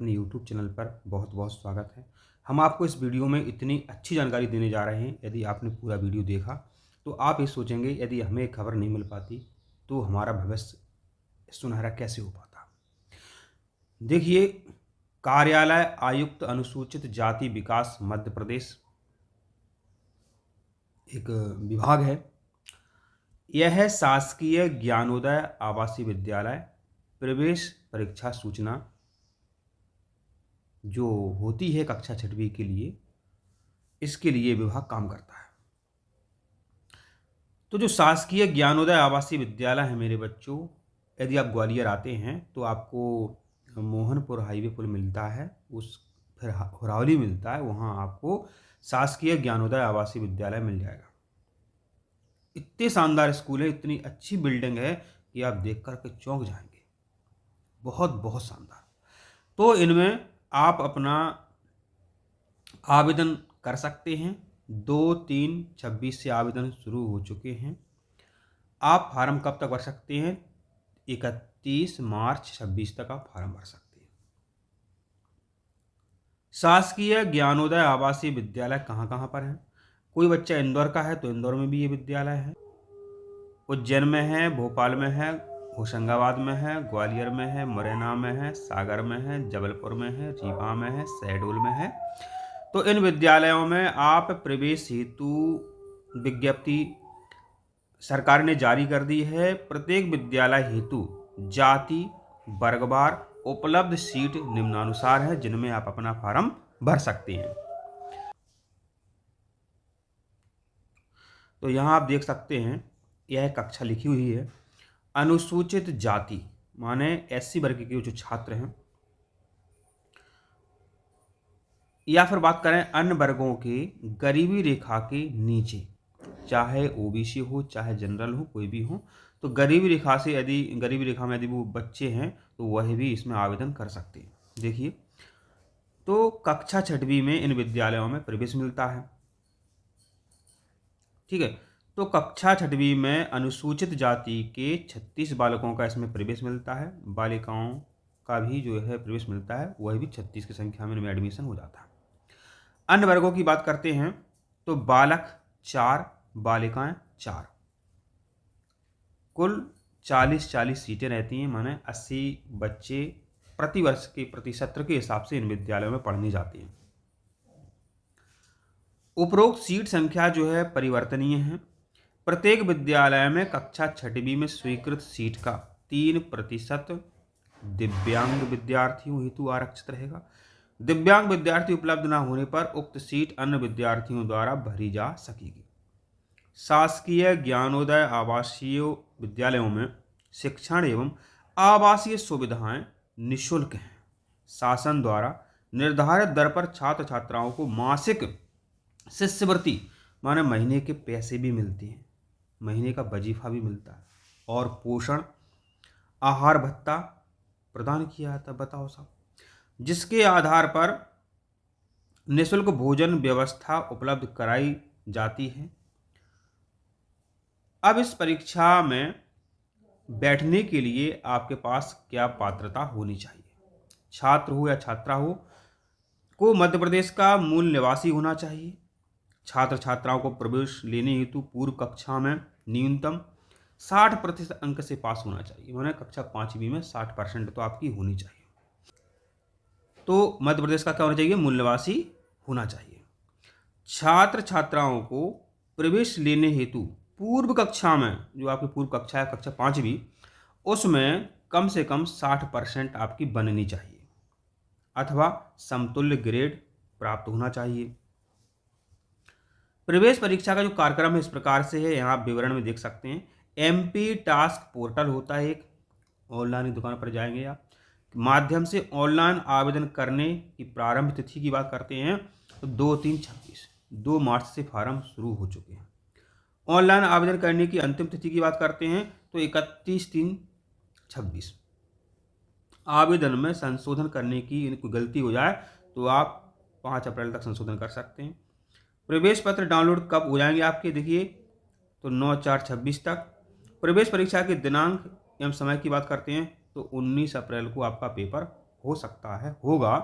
अपने YouTube channel पर बहुत बहुत स्वागत है। हम आपको इस वीडियो में इतनी अच्छी जानकारी देने जा रहे हैं, यदि आपने पूरा वीडियो देखा तो आप ये सोचेंगे यदि हमें खबर नहीं मिल पाती तो हमारा भविष्य सुनहरा कैसे हो पाता। देखिए, कार्यालय आयुक्त अनुसूचित जाति विकास मध्य प्रदेश एक विभाग है। यह शासकीय ज्ञानोदय आवासीय विद्यालय प्रवेश परीक्षा सूचना जो होती है कक्षा छठवीं के लिए, इसके लिए विभाग काम करता है। तो जो शासकीय ज्ञानोदय आवासीय विद्यालय है मेरे बच्चों, यदि आप ग्वालियर आते हैं तो आपको मोहनपुर हाईवे पुल मिलता है, उस फिर हुरावली मिलता है, वहाँ आपको शासकीय ज्ञानोदय आवासीय विद्यालय मिल जाएगा। इतने शानदार स्कूल है, इतनी अच्छी बिल्डिंग है कि आप देख कर के चौंक जाएंगे। बहुत बहुत शानदार। तो इनमें आप अपना आवेदन कर सकते हैं। 2/3/26 से आवेदन शुरू हो चुके हैं। आप फार्म कब तक भर सकते हैं? 31 मार्च 26 तक आप फार्म भर सकते हैं। शासकीय ज्ञानोदय आवासीय विद्यालय कहाँ कहाँ पर है? कोई बच्चा इंदौर का है तो इंदौर में भी ये विद्यालय है, उज्जैन में है, भोपाल में है, होशंगाबाद में है, ग्वालियर में है, मुरैना में है, सागर में है, जबलपुर में है, रीवा में है, शहडोल में है। तो इन विद्यालयों में आप प्रवेश हेतु विज्ञप्ति सरकार ने जारी कर दी है। प्रत्येक विद्यालय हेतु जाति वर्गवार उपलब्ध सीट निम्नानुसार है, जिनमें आप अपना फॉर्म भर सकते हैं। तो यहाँ आप देख सकते हैं, यह कक्षा लिखी हुई है। अनुसूचित जाति माने एससी वर्ग के जो छात्र हैं, या फिर बात करें अन्य वर्गों के गरीबी रेखा के नीचे, चाहे ओबीसी हो चाहे जनरल हो, कोई भी हो, तो गरीबी रेखा में यदि वो बच्चे हैं तो वह भी इसमें आवेदन कर सकते हैं। देखिए, तो कक्षा छठवीं में इन विद्यालयों में प्रवेश मिलता है। ठीक है, तो कक्षा छठवीं में अनुसूचित जाति के 36 बालकों का इसमें प्रवेश मिलता है। बालिकाओं का भी जो है प्रवेश मिलता है, वह भी 36 की संख्या में इनमें एडमिशन हो जाता है। अन्य वर्गों की बात करते हैं तो बालक 4, बालिकाएं 4, कुल 40-40 सीटें रहती हैं, माने 80 बच्चे प्रति वर्ष के प्रति सत्र के हिसाब से इन विद्यालयों में पढ़ने जाते हैं। उपरोक्त सीट संख्या जो है परिवर्तनीय है। प्रत्येक विद्यालय में कक्षा छठवीं में स्वीकृत सीट का 3% दिव्यांग विद्यार्थियों हेतु आरक्षित रहेगा। दिव्यांग विद्यार्थी उपलब्ध न होने पर उक्त सीट अन्य विद्यार्थियों द्वारा भरी जा सकेगी। शासकीय ज्ञानोदय आवासीय विद्यालयों में शिक्षण एवं आवासीय सुविधाएं निःशुल्क हैं। शासन द्वारा निर्धारित दर पर छात्र छात्राओं को मासिक शिष्यवृत्ति माने महीने के पैसे भी मिलते हैं, महीने का वजीफा भी मिलता है, और पोषण आहार भत्ता प्रदान किया जाता है। बताओ साहब, जिसके आधार पर निःशुल्क भोजन व्यवस्था उपलब्ध कराई जाती है। अब इस परीक्षा में बैठने के लिए आपके पास क्या पात्रता होनी चाहिए? छात्र हो या छात्रा हो, को मध्य प्रदेश का मूल निवासी होना चाहिए। छात्र छात्राओं को प्रवेश लेने हेतु पूर्व कक्षा में न्यूनतम 60% अंक से पास होना चाहिए। मैंने कक्षा 5वीं में 60% तो आपकी होनी चाहिए। तो मध्य प्रदेश का क्या होना चाहिए? मूल निवासी होना चाहिए। छात्र छात्राओं को प्रवेश लेने हेतु पूर्व कक्षा में, जो आपकी पूर्व कक्षा है कक्षा 5वीं, उसमें कम से कम 60% आपकी बननी चाहिए अथवा समतुल्य ग्रेड प्राप्त होना चाहिए। प्रवेश परीक्षा का जो कार्यक्रम है इस प्रकार से है, यहाँ आप विवरण में देख सकते हैं। एमपी टास्क पोर्टल होता है एक, ऑनलाइन दुकान पर जाएंगे आप, माध्यम से ऑनलाइन आवेदन करने की प्रारंभ तिथि की बात करते हैं तो 2/3/26, 2 मार्च से फार्म शुरू हो चुके हैं। ऑनलाइन आवेदन करने की अंतिम तिथि की बात करते हैं तो 31/3/26। आवेदन में संशोधन करने की कोई गलती हो जाए तो आप 5 अप्रैल तक संशोधन कर सकते हैं। प्रवेश पत्र डाउनलोड कब हो जाएंगे आपके? देखिए, तो 9/4/26 तक। प्रवेश परीक्षा के दिनांक एवं समय की बात करते हैं तो 19 अप्रैल को आपका पेपर हो सकता है होगा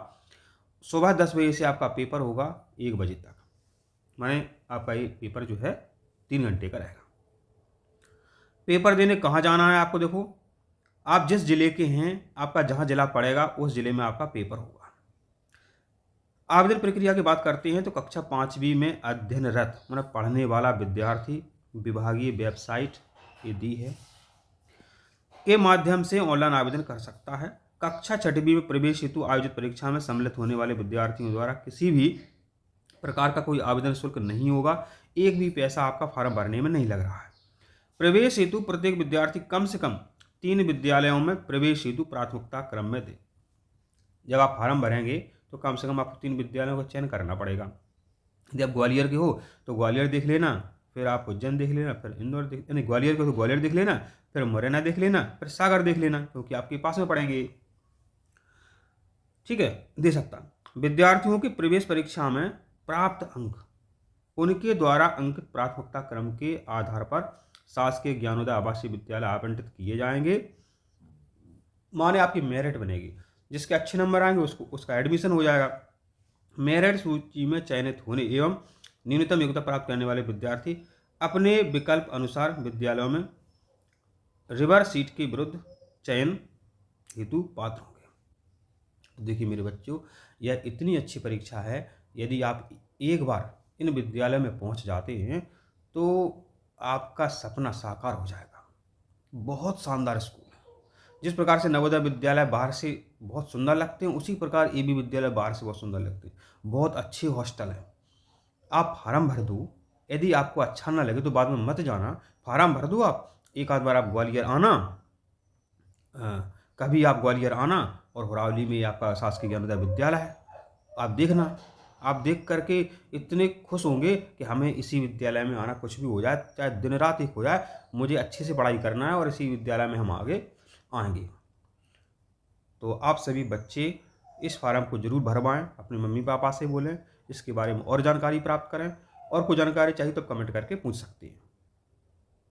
सुबह 10 बजे से आपका पेपर होगा 1 बजे तक, माने आपका ये पेपर जो है 3 घंटे का रहेगा। पेपर देने कहाँ जाना है आपको? देखो, आप जिस ज़िले के हैं, आपका जहाँ ज़िला पड़ेगा उस ज़िले में आपका पेपर होगा। आवेदन प्रक्रिया की बात करते हैं तो कक्षा 5वीं में अध्ययनरत मतलब पढ़ने वाला विद्यार्थी विभागीय वेबसाइट ये दी है के माध्यम से ऑनलाइन आवेदन कर सकता है। कक्षा 6वीं में प्रवेश हेतु आयोजित परीक्षा में सम्मिलित होने वाले विद्यार्थियों द्वारा किसी भी प्रकार का कोई आवेदन शुल्क नहीं होगा, एक भी पैसा आपका फॉर्म भरने में नहीं लग रहा है। प्रवेश हेतु प्रत्येक विद्यार्थी कम से कम 3 विद्यालयों में प्रवेश हेतु प्राथमिकता क्रम में दे। जब आप फॉर्म भरेंगे तो कम से कम आपको 3 विद्यालयों का चयन करना पड़ेगा। यदि आप ग्वालियर के हो तो ग्वालियर देख लेना, फिर आप उज्जैन देख लेना, फिर इंदौर देख यानी ग्वालियर के हो तो ग्वालियर देख लेना, फिर मुरैना देख लेना, फिर सागर देख लेना, क्योंकि आपके पास में पड़ेंगे। ठीक है, दे सकता। विद्यार्थियों की प्रवेश परीक्षा में प्राप्त अंक उनके द्वारा अंकित प्राथमिकता क्रम के आधार पर शासकीय ज्ञानोदय आवासीय विद्यालय आवंटित किए जाएंगे। माने आपकी मेरिट बनेगी, जिसके अच्छे नंबर आएंगे उसका एडमिशन हो जाएगा। मेरिट सूची में चयनित होने एवं न्यूनतम योग्यता प्राप्त करने वाले विद्यार्थी अपने विकल्प अनुसार विद्यालयों में रिवर्स सीट के विरुद्ध चयन हेतु पात्र होंगे। तो देखिए मेरे बच्चों, यह इतनी अच्छी परीक्षा है, यदि आप एक बार इन विद्यालयों में पहुंच जाते हैं तो आपका सपना साकार हो जाएगा। बहुत शानदार स्कूल है। जिस प्रकार से नवोदय विद्यालय बाहर से बहुत सुंदर लगते हैं, उसी प्रकार एबी विद्यालय बाहर से बहुत सुंदर लगते हैं। बहुत अच्छे हॉस्टल है। आप फार्म भर दो, यदि आपको अच्छा ना लगे तो बाद में मत जाना, फार्म भर दो। आप एक आध बार आप ग्वालियर आना, कभी आप ग्वालियर आना और हुरावली में आपका शासकीय ज्ञानोदय विद्यालय है, आप देखना। आप देख करके इतने खुश होंगे कि हमें इसी विद्यालय में आना, कुछ भी हो जाए, चाहे दिन रात एक हो जाए, मुझे अच्छे से पढ़ाई करना है और इसी विद्यालय में हम आगे आएंगे। तो आप सभी बच्चे इस फार्म को जरूर भरवाएं, अपने मम्मी पापा से बोलें, इसके बारे में और जानकारी प्राप्त करें, और कोई जानकारी चाहिए तो कमेंट करके पूछ सकते हैं।